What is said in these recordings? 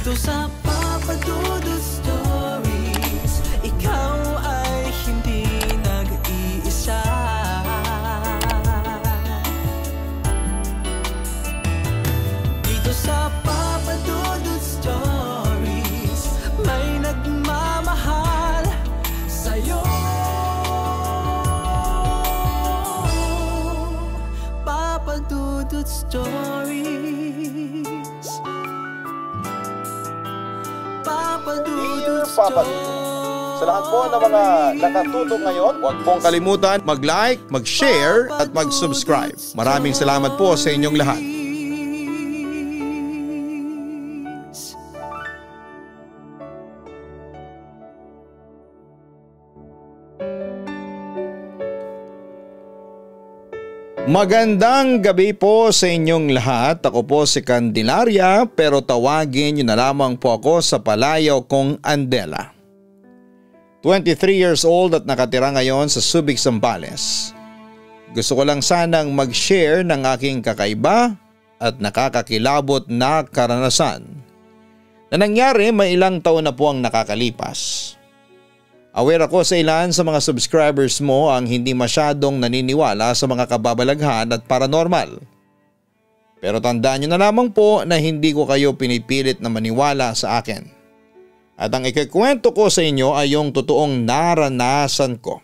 Dito sa Papa Dudut Stories, ikaw ay hindi nag-iisa. Dito sa Papa Dudut Stories, may nagmamahal sa'yo. Papa Dudut Stories. Papa Dudut Stories. Sa lahat po ng mga nakatutok ngayon, huwag pong kalimutan mag-like, mag-share at mag-subscribe. Maraming salamat po sa inyong lahat. Magandang gabi po sa inyong lahat. Ako po si Candelaria pero tawagin niyo na lamang po ako sa palayaw kong Andela. 23 years old at nakatira ngayon sa Subic, Zambales. Gusto ko lang sanang mag-share ng aking kakaiba at nakakakilabot na karanasan na nangyari may ilang taon na po ang nakakalipas. Aware ako sa ilan sa mga subscribers mo ang hindi masyadong naniniwala sa mga kababalaghan at paranormal. Pero tandaan nyo na lamang po na hindi ko kayo pinipilit na maniwala sa akin. At ang ikikwento ko sa inyo ay yung totoong naranasan ko.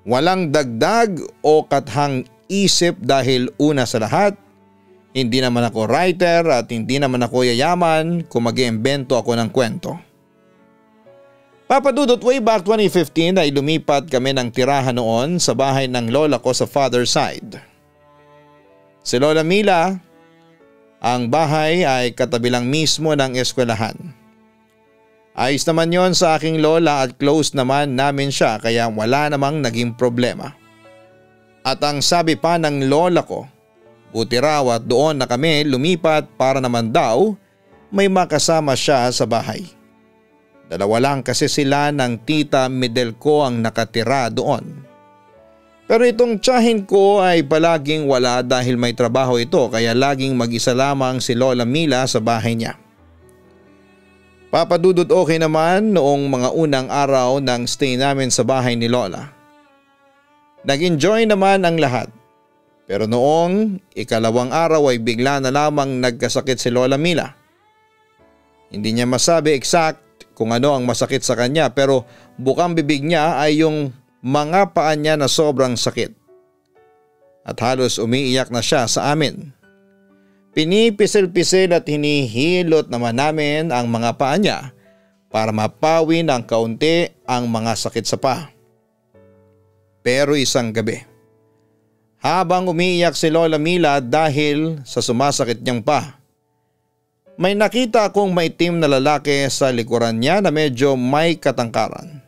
Walang dagdag o kathang isip dahil una sa lahat, hindi naman ako writer at hindi naman ako yayaman kung mag-iimbento ako ng kwento. Papa Dudut, way back 2015 ay lumipat kami ng tirahan noon sa bahay ng lola ko sa father side. Si Lola Mila, ang bahay ay katabi lang mismo ng eskwelahan. Ayos naman yon sa aking lola at close naman namin siya kaya wala namang naging problema. At ang sabi pa ng lola ko, buti raw at doon na kami lumipat para naman daw may makasama siya sa bahay. Dalawa lang kasi sila ng tita Midel ko ang nakatira doon. Pero itong tiyahin ko ay palaging wala dahil may trabaho ito kaya laging mag-isa lamang si Lola Mila sa bahay niya. Papa Dudut, okay naman noong mga unang araw ng stay namin sa bahay ni Lola. Nag-enjoy naman ang lahat. Pero noong ikalawang araw ay bigla na lamang nagkasakit si Lola Mila. Hindi niya masabi exact kung ano ang masakit sa kanya pero bukang bibig niya ay yung mga paa niya na sobrang sakit. At halos umiiyak na siya sa amin. Pinipisil-pisil at hinihilot naman namin ang mga paa niya para mapawi ng kaunti ang mga sakit sa paa. Pero isang gabi, habang umiiyak si Lola Mila dahil sa sumasakit niyang paa, may nakita akong maitim na lalaki sa likuran niya na medyo may katangkaran.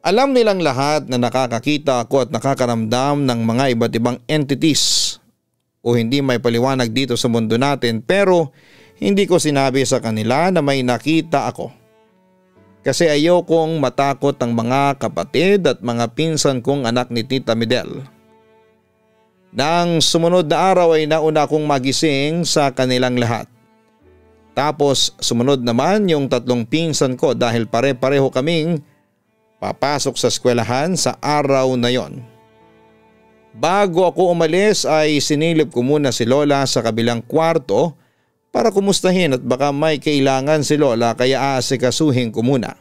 Alam nilang lahat na nakakakita ako at nakakaramdam ng mga iba't ibang entities o hindi may paliwanag dito sa mundo natin pero hindi ko sinabi sa kanila na may nakita ako. Kasi ayaw kong matakot ang mga kapatid at mga pinsan kong anak ni Tita Midel. Nang sumunod na araw ay nauna akong magising sa kanilang lahat. Tapos sumunod naman yung tatlong pinsan ko dahil pare-pareho kaming papasok sa eskwelahan sa araw na yon. Bago ako umalis ay sinilip ko muna si Lola sa kabilang kwarto para kumustahin at baka may kailangan si Lola kaya aasikasuhin ko muna.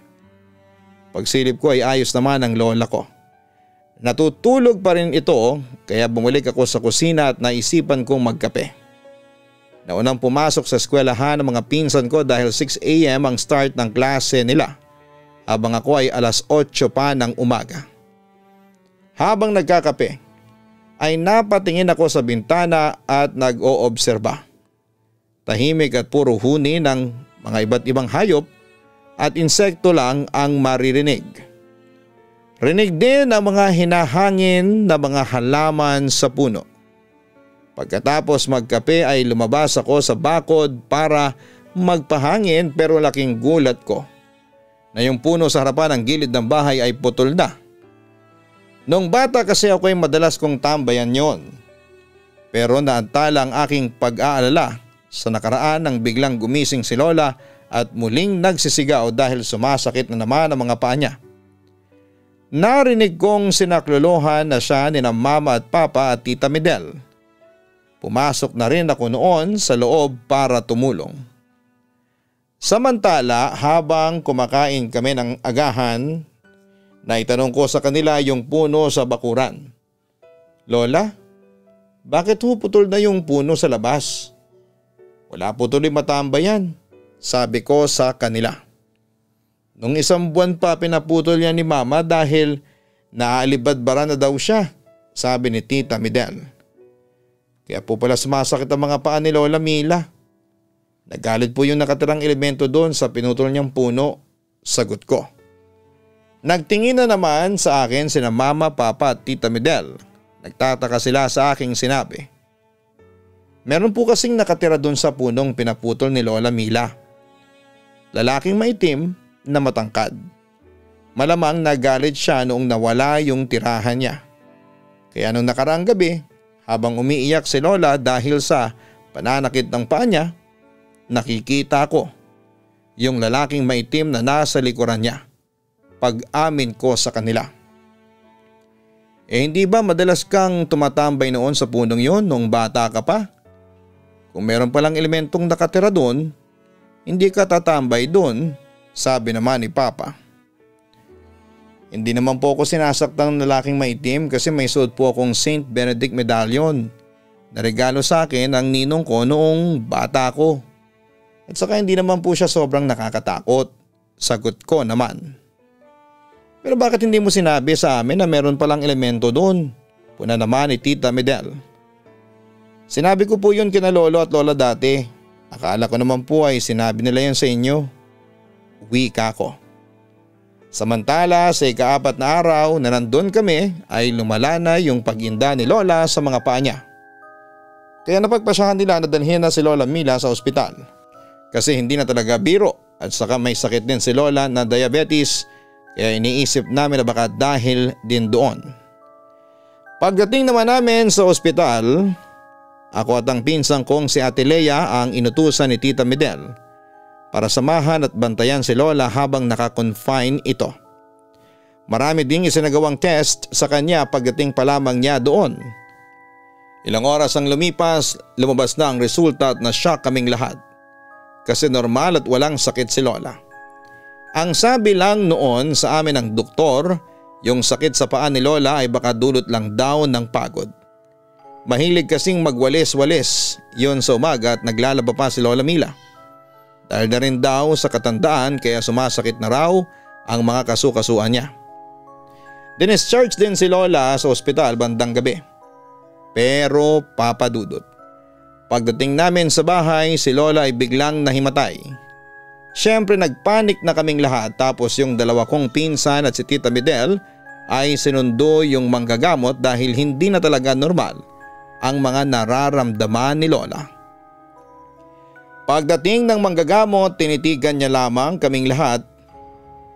Pagsilip ko ay ayos naman ang lola ko. Natutulog pa rin ito kaya bumalik ako sa kusina at naisipan kong magkape. Naunang pumasok sa eskwelahan ng mga pinsan ko dahil 6 AM ang start ng klase nila habang ako ay alas 8 pa ng umaga. Habang nagkakape ay napatingin ako sa bintana at nag-oobserba. Tahimik at puro huni ng mga iba't ibang hayop at insekto lang ang maririnig. Rinig din ang mga hinahangin na mga halaman sa puno. Pagkatapos magkape ay lumabas ako sa bakod para magpahangin pero laking gulat ko na yung puno sa harapan ng gilid ng bahay ay putol na. Noong bata kasi ako ay madalas kong tambayan yon. Pero naantala ang aking pag-aalala Sa nakaraan nang biglang gumising si Lola at muling nagsisigaw dahil sumasakit na naman ang mga paa niya. Narinig kong sinaklolohan na siya ni na mama at papa at tita Midel. Pumasok na rin ako noon sa loob para tumulong. Samantala habang kumakain kami ng agahan, naitanong ko sa kanila yung puno sa bakuran. Lola, bakit putol na yung puno sa labas? Wala po tuloy matambay yan, sabi ko sa kanila. Nung 1 buwan pa pinaputol yan ni mama dahil naaalibadbara na daw siya, sabi ni tita Midel. Kaya po pala sumasakit ang mga paa ni Lola Mila. Nagalit po yung nakatirang elemento doon sa pinutol niyang puno, sagot ko. Nagtingin na naman sa akin sina mama, papa at tita Midel. Nagtataka sila sa aking sinabi. Meron po kasing nakatira doon sa punong pinaputol ni Lola Mila. Lalaking maitim na matangkad. Malamang nagalit siya noong nawala yung tirahan niya. Kaya nung nakaraang gabi, habang umiiyak si Lola dahil sa pananakit ng paa niya, nakikita ko yung lalaking maitim na nasa likuran niya. Pag-amin ko sa kanila. Hindi ba madalas kang tumatambay noon sa punong yon nung bata ka pa? Kung meron palang elementong nakatira doon, hindi ka tatambay doon, sabi naman ni Papa. Hindi naman po ako sinasaktan ng lalaking maitim kasi may suot po akong Saint Benedict medallion na regalo sa akin ang ninong ko noong bata ko. At saka hindi naman po siya sobrang nakakatakot, sagot ko naman. Pero bakit hindi mo sinabi sa amin na meron palang elemento doon? Puna naman ni tita Midel. Sinabi ko po yun kina lolo at lola dati. Akala ko naman po ay sinabi nila yun sa inyo. Wika ko. Samantala sa ika-4 na araw na nandun kami ay lumala na yung pag-inda ni Lola sa mga paa niya. Kaya napagpasyahan nila na dalhin na si Lola Mila sa ospital. Kasi hindi na talaga biro at saka may sakit din si Lola na diabetes kaya iniisip namin na baka dahil din doon. Pagdating naman namin sa ospital, ako at ang pinsang kong si Ate Lea ang inutusan ni Tita Midel para samahan at bantayan si Lola habang nakakonfine ito. Marami ding isinagawang test sa kanya pagdating pa lamang niya doon. Ilang oras ang lumipas, lumabas na ang resulta at na-shock kaming lahat. Kasi normal at walang sakit si Lola. Ang sabi lang noon sa amin ng doktor, yung sakit sa paa ni Lola ay baka dulot lang daw ng pagod. Mahilig kasing magwalis-walis yon sa umaga at naglalaba pa si Lola Mila. Dahil na rin daw sa katandaan kaya sumasakit na raw ang mga kasukasuan niya. Dinischarge din si Lola sa ospital bandang gabi. Pero papadudot. Pagdating namin sa bahay, si Lola ay biglang nahimatay. Siyempre nagpanik na kaming lahat tapos yung dalawa kong pinsan at si Tita Midel ay sinundo yung manggagamot dahil hindi na talaga normal ang mga nararamdaman ni Lola. Pagdating ng manggagamot, tinitigan niya lamang kaming lahat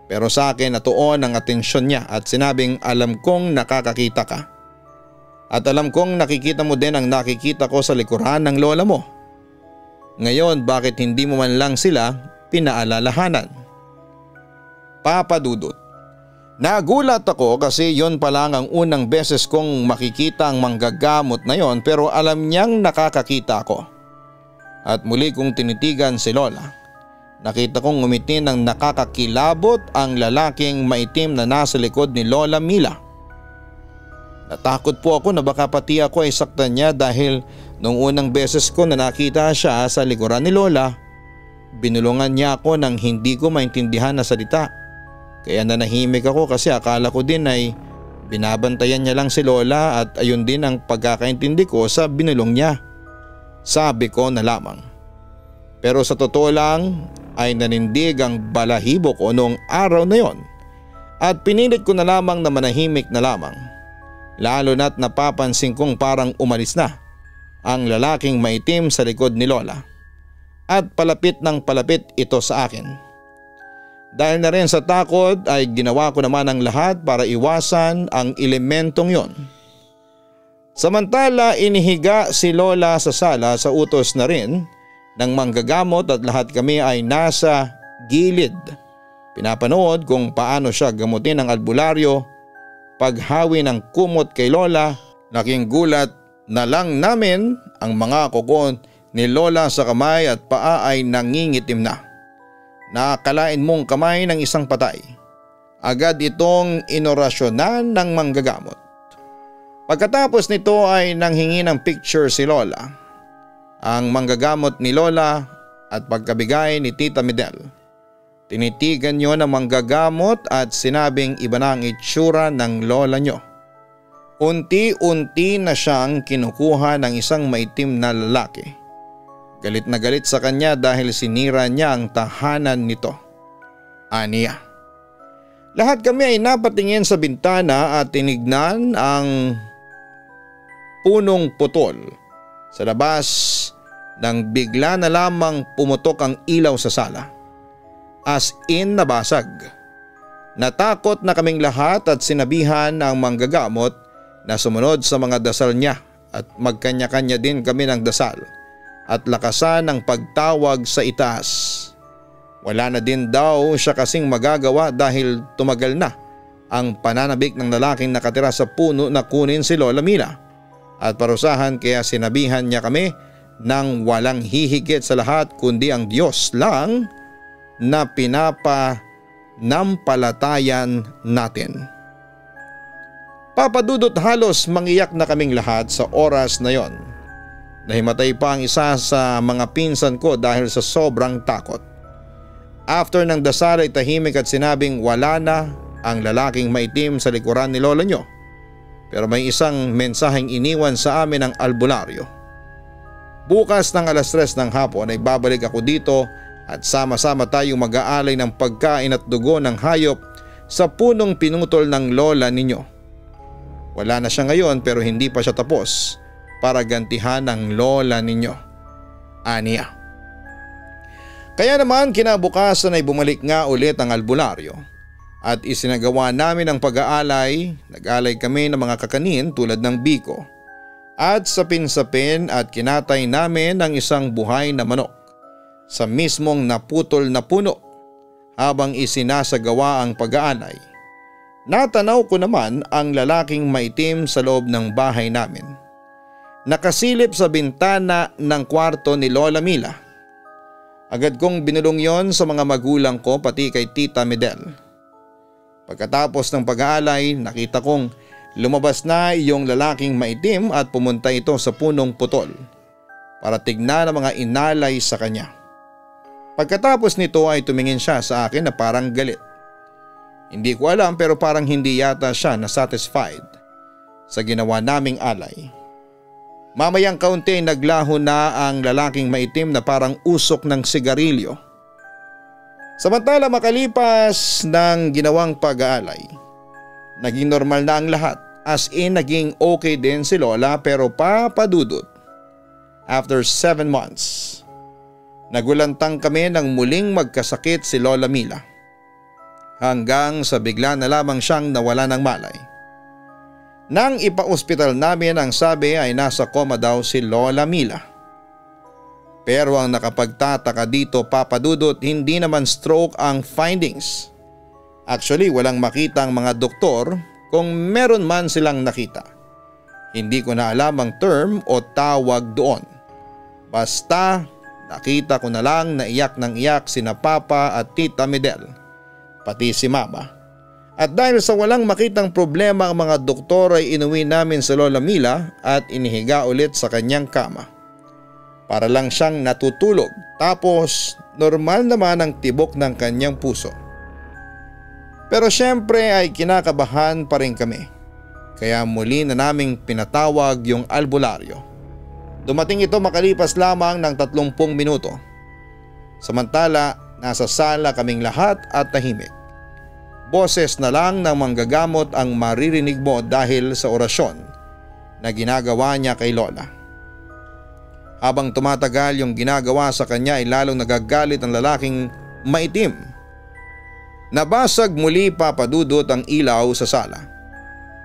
pero sa akin natuon ang atensyon niya at sinabing alam kong nakakakita ka. At alam kong nakikita mo din ang nakikita ko sa likuran ng lola mo. Ngayon bakit hindi mo man lang sila pinaalalahanan? Papadudot. Nagulat ako kasi yon pa lang ang unang beses kong makikita ang manggagamot na yon pero alam niyang nakakakita ako. At muli kong tinitigan si Lola. Nakita kong ngumiti ng nakakakilabot ang lalaking maitim na nasa likod ni Lola Mila. Natakot po ako na baka pati ako ay saktan niya dahil nung unang beses ko na nakita siya sa likuran ni Lola, binulungan niya ako ng hindi ko maintindihan na salita. Kaya nanahimik ako kasi akala ko din ay binabantayan niya lang si Lola at ayun din ang pagkakaintindi ko sa binulong niya. Sabi ko na lamang. Pero sa totoo lang ay nanindig ang balahibo ko noong araw na yon at pinilit ko na lamang na manahimik na lamang. Lalo na't napapansin kong parang umalis na ang lalaking maitim sa likod ni Lola at palapit ng palapit ito sa akin. Dahil na rin sa takot ay ginawa ko naman ang lahat para iwasan ang elementong yon. Samantala inihiga si Lola sa sala sa utos na rin ng manggagamot at lahat kami ay nasa gilid. Pinapanood kung paano siya gamutin ng albularyo. Paghawi ng kumot kay Lola, laking gulat na lang namin ang mga kuko ni Lola sa kamay at paa ay nangingitim na. Nakakalain mong kamay ng isang patay. Agad itong inorasyonan ng manggagamot. Pagkatapos nito ay nanghingi ng picture si Lola. Ang manggagamot ni Lola at pagkabigay ni Tita Medel. Tinitigan niyo ng manggagamot at sinabing iba na ang itsura ng lola niyo. Unti-unti na siyang kinukuha ng isang maitim na lalaki. Galit na galit sa kanya dahil sinira niya ang tahanan nito. Aniya. Lahat kami ay napatingin sa bintana at tinignan ang punong putol. Sa labas nang bigla na lamang pumutok ang ilaw sa sala. As in nabasag. Natakot na kaming lahat at sinabihan ang manggagamot na sumunod sa mga dasal niya at magkanya-kanya din kami ng dasal at lakasan ang pagtawag sa itaas. Wala na din daw siya kasing magagawa dahil tumagal na ang pananabik ng lalaking nakatira sa puno na kunin si Lola Mila at parusahan, kaya sinabihan niya kami nang walang hihigit sa lahat kundi ang Diyos lang na pinapanampalatayan natin. Papadudot halos mangiyak na kaming lahat sa oras na yon. Nahimatay pa ang isa sa mga pinsan ko dahil sa sobrang takot. After ng dasal ay tahimik at sinabing wala na ang lalaking maitim sa likuran ni Lola nyo. Pero may isang mensaheng iniwan sa amin ng albularyo. Bukas ng 3:00 ng hapon ay babalik ako dito at sama-sama tayong mag-aalay ng pagkain at dugo ng hayop sa punong pinutol ng lola ninyo. Wala na siya ngayon pero hindi pa siya tapos para gantihan ang lola ninyo. Aniya. Kaya naman kinabukasan ay bumalik nga ulit ang albularyo at isinagawa namin ang pag-aalay. Nag-alay kami ng mga kakanin tulad ng biko at sapin-sapin at kinatay namin ang isang buhay na manok sa mismong naputol na puno. Habang isinasagawa ang pag-aanay, natanaw ko naman ang lalaking maitim sa loob ng bahay namin. Nakasilip sa bintana ng kwarto ni Lola Mila. Agad kong binulong yon sa mga magulang ko pati kay Tita Medel. Pagkatapos ng pag-aalay, nakita kong lumabas na yung lalaking maitim at pumunta ito sa punong putol para tignan ang mga inalay sa kanya. Pagkatapos nito ay tumingin siya sa akin na parang galit. Hindi ko alam pero parang hindi yata siya na-satisfied sa ginawa naming alay. Mamayang kaunti naglaho na ang lalaking maitim na parang usok ng sigarilyo. Samantala makalipas ng ginawang pag-aalay, naging normal na ang lahat, as in naging okay din si Lola pero papadudot. After 7 months, nagulantang kami nang muling magkasakit si Lola Mila. Hanggang sa bigla na lamang siyang nawala ng malay. Nang ipa-ospital namin, ang sabi ay nasa coma daw si Lola Mila. Pero ang nakapagtataka dito, papadudot, hindi naman stroke ang findings. Actually walang makita ang mga doktor, kung meron man silang nakita. Hindi ko na alam ang term o tawag doon. Basta nakita ko na lang na iyak ng iyak sina Papa at Tita Medel, pati si Mama. At dahil sa walang makitang problema ang mga doktor ay inuwi namin si Lola Mila at inihiga ulit sa kanyang kama. Para lang siyang natutulog, tapos normal naman ang tibok ng kanyang puso. Pero syempre ay kinakabahan pa rin kami. Kaya muli na naming pinatawag yung albularyo. Dumating ito makalipas lamang ng 30 minuto. Samantala, nasa sala kaming lahat at tahimik. Boses na lang ng manggagamot ang maririnig mo dahil sa orasyon na ginagawa niya kay Lola. Habang tumatagal yung ginagawa sa kanya ay lalong nagagalit ang lalaking maitim. Nabasag muli, papadudot, ang ilaw sa sala.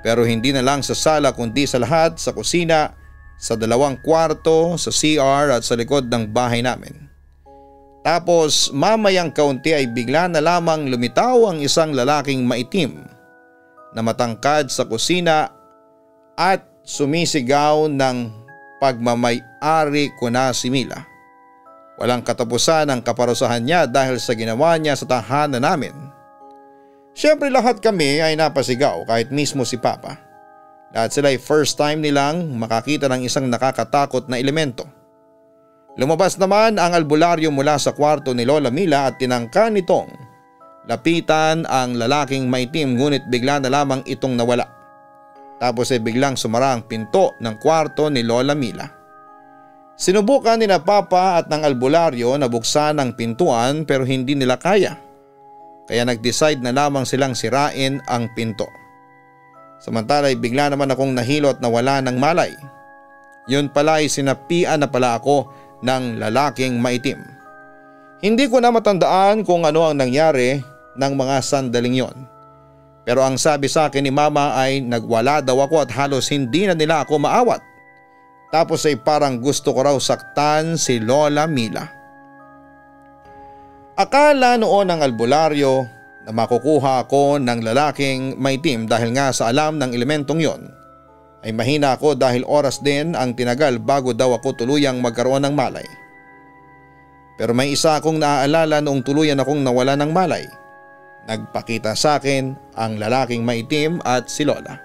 Pero hindi na lang sa sala kundi sa lahat, sa kusina, sa 2 kwarto, sa CR at sa likod ng bahay namin. Tapos mamayang kaunti ay bigla na lamang lumitaw ang isang lalaking maitim na matangkad sa kusina at sumisigaw ng pagmamay-ari ko na si Mila. Walang katapusan ang kaparusahan niya dahil sa ginawa niya sa tahanan namin. Siyempre lahat kami ay napasigaw kahit mismo si Papa. Lahat sila ay first time nilang makakita ng isang nakakatakot na elemento. Lumabas naman ang albularyo mula sa kwarto ni Lola Mila at tinangka nitong lapitan ang lalaking maitim ngunit bigla na lamang itong nawala. Tapos ay biglang sumara ang pinto ng kwarto ni Lola Mila. Sinubukan ni na Papa at ng albularyo na buksan ang pintuan pero hindi nila kaya. Kaya nag-decide na lamang silang sirain ang pinto. Samantala ay bigla naman akong nahilo at nawala ng malay. Yun pala ay sinapian na pala ako ng lalaking maitim. Hindi ko na matandaan kung ano ang nangyari ng mga sandaling yon. Pero ang sabi sa akin ni Mama ay nagwala daw ako at halos hindi na nila ako maawat. Tapos ay parang gusto ko raw saktan si Lola Mila. Akala noon ng albularyo na makukuha ako ng lalaking maitim dahil nga sa alam ng elementong yon ay mahina ako dahil oras din ang tinagal bago daw ako tuluyang magkaroon ng malay. Pero may isa akong naaalala noong tuluyan akong nawala ng malay. Nagpakita sa akin ang lalaking maitim at si Lola.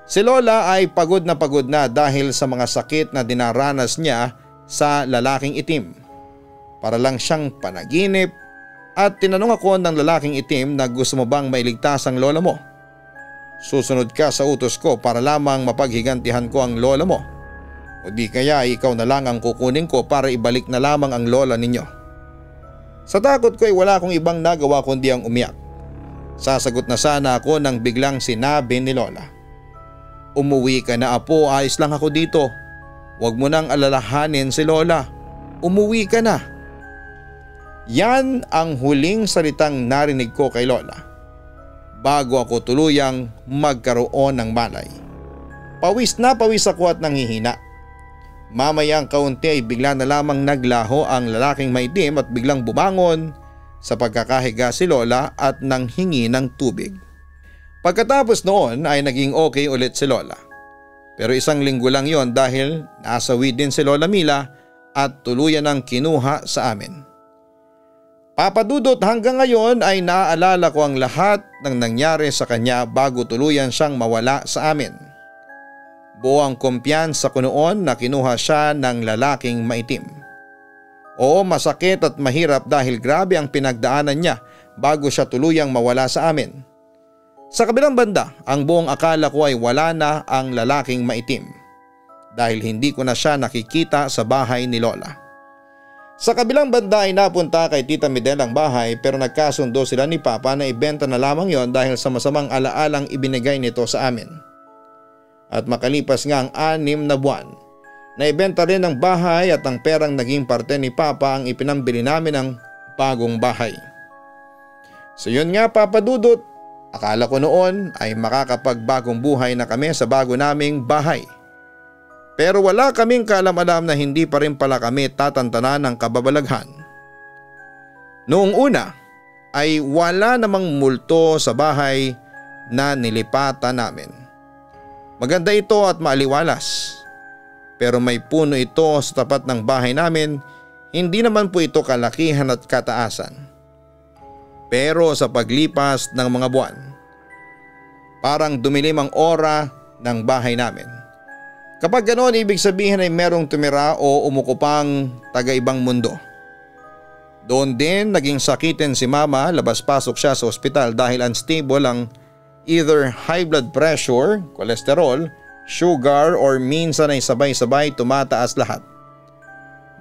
Si Lola ay pagod na dahil sa mga sakit na dinaranas niya sa lalaking itim. Para lang siyang panaginip at tinanong ako ng lalaking itim na gusto mo bang mailigtas ang lola mo? Susunod ka sa utos ko para lamang mapaghigantihan ko ang lola mo. O di kaya ikaw na lang ang kukunin ko para ibalik na lamang ang lola ninyo. Sa takot ko ay wala akong ibang nagawa kundi ang umiyak. Sasagot na sana ako nang biglang sinabi ni Lola. Umuwi ka na apo, ayos lang ako dito. Huwag mo nang alalahanin si Lola. Umuwi ka na. Yan ang huling salitang narinig ko kay Lola bago ako tuluyang magkaroon ng malay. Pawis na pawis ako at nanghihina. Mamayang kaunti ay bigla na lamang naglaho ang lalaking maitim at biglang bumangon sa pagkakahiga si Lola at nanghingi ng tubig. Pagkatapos noon ay naging okay ulit si Lola. Pero isang linggo lang yon dahil nasawi din si Lola Mila at tuluyan ang kinuha sa amin. Papa Dudut, hanggang ngayon ay naaalala ko ang lahat ng nangyari sa kanya bago tuluyan siyang mawala sa amin. Buo ang kumpiyansa ko noon na kinuha siya ng lalaking maitim. Oo, masakit at mahirap dahil grabe ang pinagdaanan niya bago siya tuluyang mawala sa amin. Sa kabilang banda, ang buong akala ko ay wala na ang lalaking maitim dahil hindi ko na siya nakikita sa bahay ni Lola. Sa kabilang banda ay napunta kay Tita Midel ang bahay pero nagkasundo sila ni Papa na ibenta na lamang yon dahil sa masamang alaalang ibinigay nito sa amin. At makalipas nga ang 6 na buwan, naibenta rin ang bahay at ang perang naging parte ni Papa ang ipinambili namin ng bagong bahay. So yun nga Papa Dudut, akala ko noon ay makakapagbagong buhay na kami sa bago naming bahay. Pero wala kaming kaalam-alam na hindi pa rin pala kami tatantanan ng kababalaghan. Noong una ay wala namang multo sa bahay na nilipatan namin. Maganda ito at maaliwalas. Pero may puno ito sa tapat ng bahay namin, hindi naman po ito kalakihan at kataasan. Pero sa paglipas ng mga buwan, parang dumilim ang aura ng bahay namin. Kapag ganoon, ibig sabihin ay merong tumira o umukupang taga-ibang mundo. Doon din naging sakitin si Mama, labas-pasok siya sa ospital dahil unstable ang either high blood pressure, cholesterol, sugar or minsan ay sabay-sabay tumataas lahat.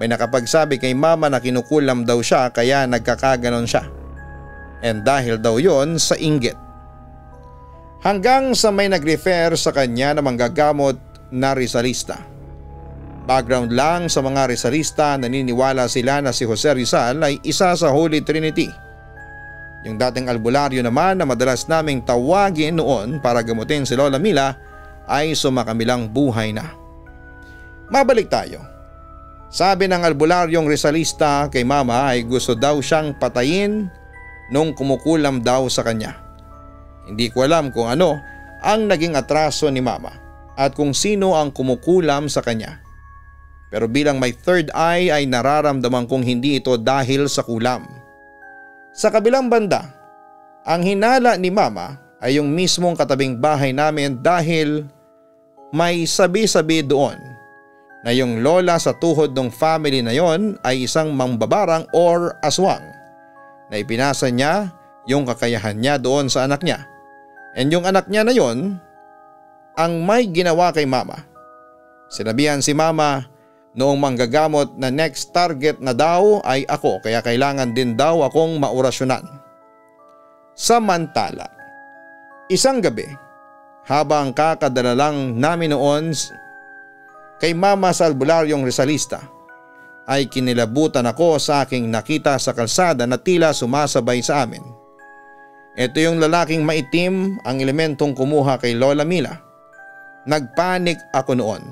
May nakapagsabi kay Mama na kinukulam daw siya kaya nagkakaganon siya. And dahil daw yon sa inggit. Hanggang sa may nag-refer sa kanya na manggagamot na Rizalista. Background lang sa mga Rizalista, naniniwala sila na si Jose Rizal ay isa sa Holy Trinity. Yung dating albularyo naman na madalas naming tawagin noon para gamutin si Lola Mila ay sumakamilang buhay na. Mabalik tayo. Sabi ng albularyong Rizalista kay mama ay gusto daw siyang patayin nung kumukulam daw sa kanya. Hindi ko alam kung ano ang naging atraso ni mama at kung sino ang kumukulam sa kanya. Pero bilang may third eye ay nararamdaman kong hindi ito dahil sa kulam. Sa kabilang banda, ang hinala ni mama ay yung mismong katabing bahay namin dahil may sabi-sabi doon na yung lola sa tuhod ng family na yon ay isang mambabarang or aswang na ipinasa niya yung kakayahan niya doon sa anak niya. And yung anak niya na yon ang may ginawa kay mama. Sinabihan si mama noong manggagamot na next target na daw ay ako kaya kailangan din daw akong maorasyonan. Samantala, isang gabi habang kakadala lang namin noon kay mama sa albularyong Rizalista ay kinilabutan ako sa aking nakita sa kalsada na tila sumasabay sa amin. Ito yung lalaking maitim ang elementong kumuha kay Lola Mila. Nagpanik ako noon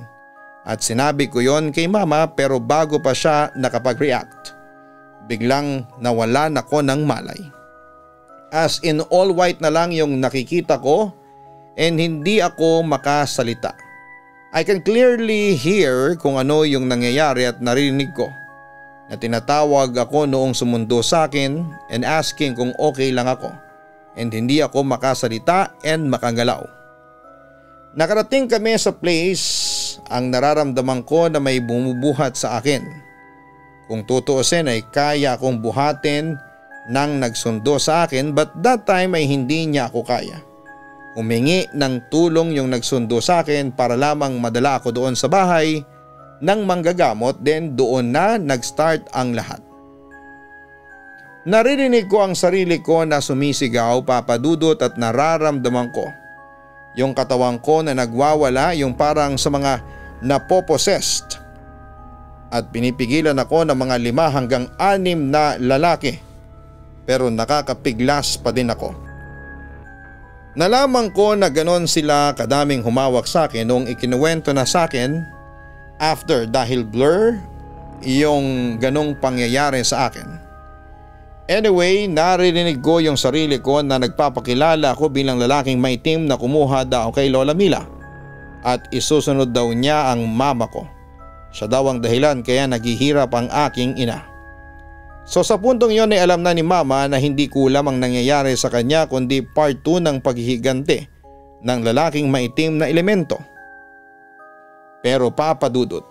at sinabi ko yon kay mama pero bago pa siya nakapag-react, biglang nawalan ako ng malay. As in all white na lang yung nakikita ko and hindi ako makasalita. I can clearly hear kung ano yung nangyayari at narinig ko na tinatawag ako noong sumundo sa akin and asking kung okay lang ako and hindi ako makasalita and makagalaw. Nakarating kami sa place, ang nararamdaman ko na may bumubuhat sa akin. Kung tutuusin ay kaya akong buhatin nang nagsundo sa akin but that time ay hindi niya ako kaya. Humingi ng tulong yung nagsundo sa akin para lamang madala ako doon sa bahay ng manggagamot, then doon na nag-start ang lahat. Naririnig ko ang sarili ko na sumisigaw, papadudot, at nararamdaman ko yung katawan ko na nagwawala, yung parang sa mga napopossessed, at pinipigilan ako ng mga 5 hanggang 6 na lalaki pero nakakapiglas pa din ako. Nalaman ko na ganon sila kadaming humawak sa akin noong ikinuwento na sa akin after dahil blur yung ganong pangyayari sa akin. Anyway, naririnig ko yung sarili ko na nagpapakilala ako bilang lalaking maitim na kumuha daw kay Lola Mila at isusunod daw niya ang mama ko. Siya daw ang dahilan kaya naghihirap ang aking ina. So sa puntong yon ay alam na ni mama na hindi kulam ang nangyayari sa kanya kundi part 2 ng paghihigante ng lalaking maitim na elemento. Pero papadudot,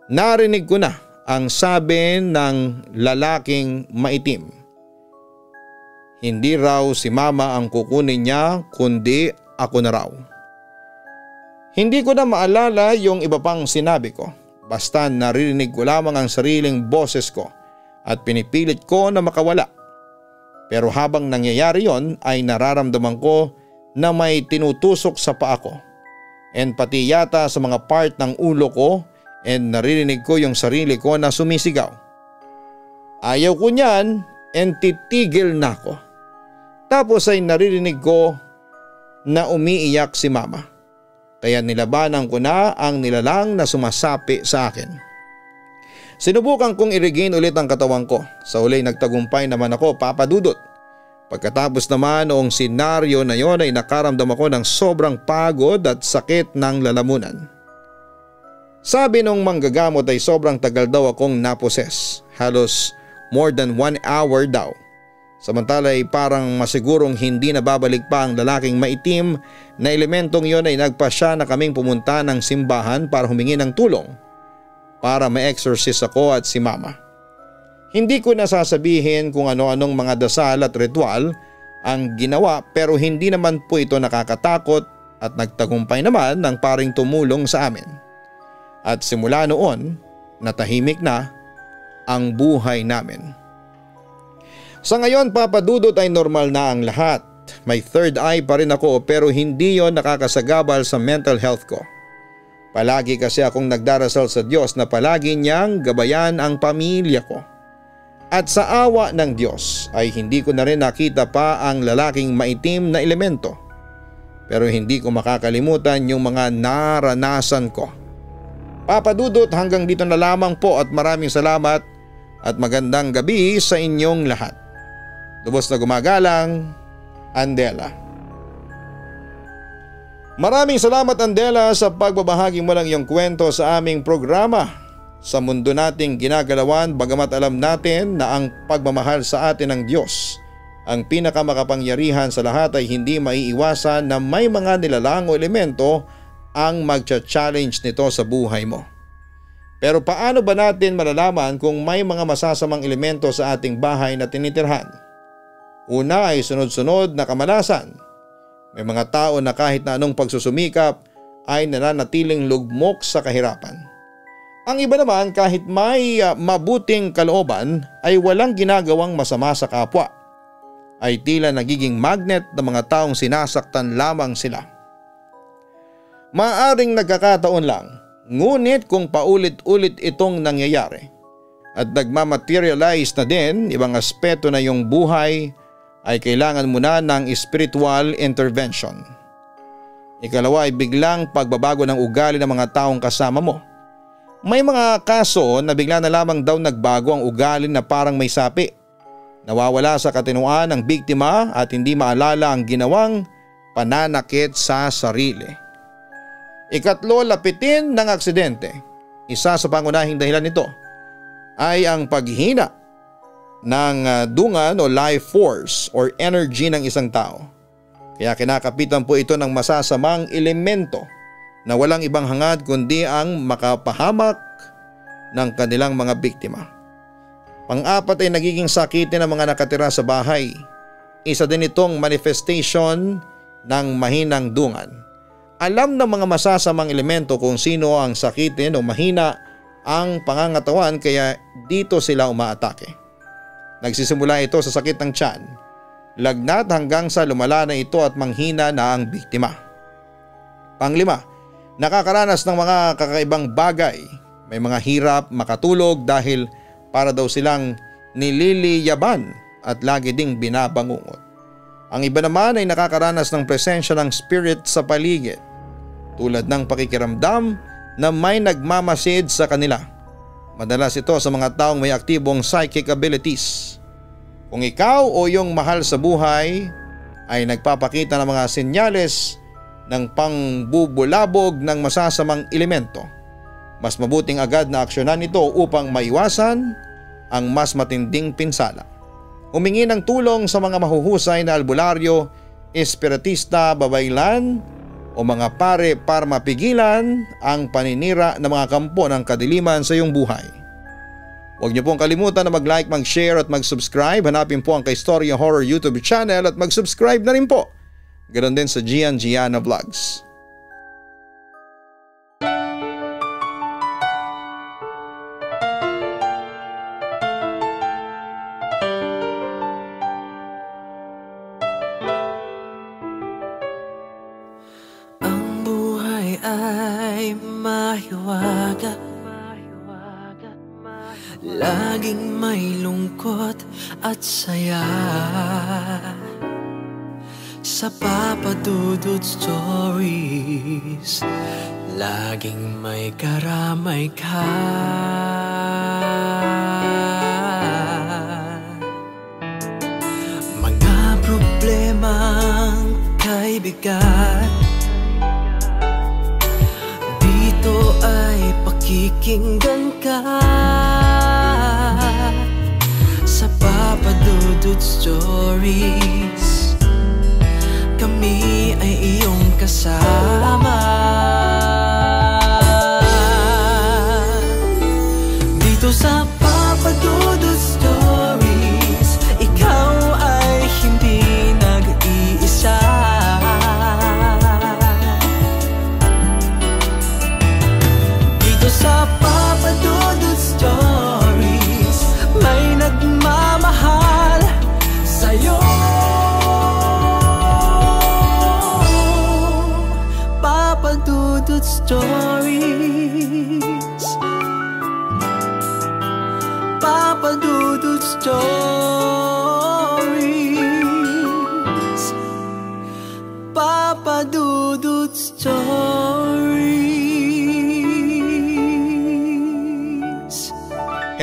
narinig ko na ang sabi ng lalaking maitim. Hindi raw si mama ang kukunin niya kundi ako na raw. Hindi ko na maalala yung iba pang sinabi ko, basta naririnig ko lamang ang sariling boses ko at pinipilit ko na makawala. Pero habang nangyayari yon ay nararamdaman ko na may tinutusok sa paa ko and pati yata sa mga part ng ulo ko, and naririnig ko yung sarili ko na sumisigaw. Ayaw ko niyan and titigil na ako. Tapos ay naririnig ko na umiiyak si mama. Kaya nilabanan ko na ang nilalang na sumasapi sa akin. Sinubukan kong i-regain ulit ang katawan ko. Sa uli nagtagumpay naman ako, papadudot. Pagkatapos naman noong senaryo na yon ay nakaramdam ako ng sobrang pagod at sakit ng lalamunan. Sabi nung manggagamot ay sobrang tagal daw akong naposes. Halos more than 1 hour daw. Samantala ay parang masigurong hindi na babalik pa ang lalaking maitim na elementong yon ay nagpasya na kaming pumunta ng simbahan para humingi ng tulong para ma-exorcist ako at si mama. Hindi ko nasasabihin kung ano-anong mga dasal at ritual ang ginawa pero hindi naman po ito nakakatakot at nagtagumpay naman ng paring tumulong sa amin. At simula noon, natahimik na ang buhay namin. Sa ngayon papadudot ay normal na ang lahat. May third eye pa rin ako pero hindi yon nakakasagabal sa mental health ko. Palagi kasi akong nagdarasal sa Diyos na palagi niyang gabayan ang pamilya ko. At sa awa ng Diyos ay hindi ko na rin nakita pa ang lalaking maitim na elemento. Pero hindi ko makakalimutan yung mga naranasan ko. Papa Dudut, hanggang dito na lamang po at maraming salamat at magandang gabi sa inyong lahat. Lubos na gumagalang, Andela. Maraming salamat Andela sa pagbabahagi mo ng iyong kwento sa aming programa. Sa mundo nating ginagalawan, bagamat alam natin na ang pagmamahal sa atin ng Diyos ang pinakamakapangyarihan sa lahat, ay hindi maiiwasan na may mga nilalang o elemento ang magcha-challenge nito sa buhay mo. Pero paano ba natin malalaman kung may mga masasamang elemento sa ating bahay na tinitirhan? Una ay sunod-sunod na kamalasan. May mga tao na kahit na anong pagsusumikap ay nananatiling lugmok sa kahirapan. Ang iba naman, kahit may mabuting kalooban, ay walang ginagawang masama sa kapwa. Ay tila nagiging magnet ng mga taong sinasaktan lamang sila. Maaring nagkakataon lang, ngunit kung paulit-ulit itong nangyayari at nagmamaterialize na din ibang aspeto na iyong buhay, ay kailangan mo na ng spiritual intervention. Ikalawa ay biglang pagbabago ng ugali ng mga taong kasama mo. May mga kaso na bigla na lamang daw nagbago ang ugali na parang may sapi. Nawawala sa katinuan ng biktima at hindi maalala ang ginawang pananakit sa sarili. Ikatlo, lapitin ng aksidente. Isa sa pangunahing dahilan nito ay ang paghina ng dungan o life force or energy ng isang tao. Kaya kinakapitan po ito ng masasamang elemento na walang ibang hangad kundi ang makapahamak ng kanilang mga biktima. Pang-apat ay nagiging sakitin ng mga nakatira sa bahay. Isa din itong manifestation ng mahinang dungan. Alam ng mga masasamang elemento kung sino ang sakitin o mahina ang pangangatawan, kaya dito sila umaatake. Nagsisimula ito sa sakit ng tiyan, lagnat hanggang sa lumala na ito at manghina na ang biktima. Panglima, nakakaranas ng mga kakaibang bagay. May mga hirap makatulog dahil para daw silang nililiyaban at lagi ding binabangungot. Ang iba naman ay nakakaranas ng presensya ng spirit sa paligid, tulad ng pakikiramdam na may nagmamasid sa kanila. Madalas ito sa mga taong may aktibong psychic abilities. Kung ikaw o iyong mahal sa buhay ay nagpapakita ng mga senyales ng pangbubulabog ng masasamang elemento, mas mabuting agad na aksyonan ito upang maiwasan ang mas matinding pinsala. Humingi ng tulong sa mga mahuhusay na albularyo, espiritista, babaylan o mga pare para mapigilan ang paninira ng mga kampo ng kadiliman sa iyong buhay. Huwag niyo pong kalimutan na mag-like, mag-share at mag-subscribe. Hanapin po ang Kaistorya Horror YouTube channel at mag-subscribe na rin po. Ganon din sa Gian Gianna Vlogs. Laging may lungkot at saya sa Papa Dudut Stories. Laging may karamay ka. Mga problemang kay bigat, dito ay pakikinggan ka. Sa Papa Dudut Stories, kami ay iyong kasama. Dito sa Papa Dudut Stories, ikaw ay hindi nag-iisa. Dito sa Papa Dudut Stories, may nagmamahal sa'yo.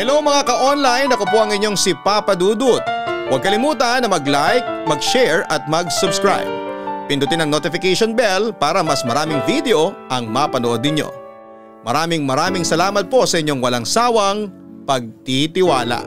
Hello mga ka-online, ako po ang inyong si Papa Dudut. Huwag kalimutan na mag-like, mag-share at mag-subscribe. Pindutin ang notification bell para mas maraming video ang mapanood ninyo. Maraming salamat po sa inyong walang sawang pagtitiwala.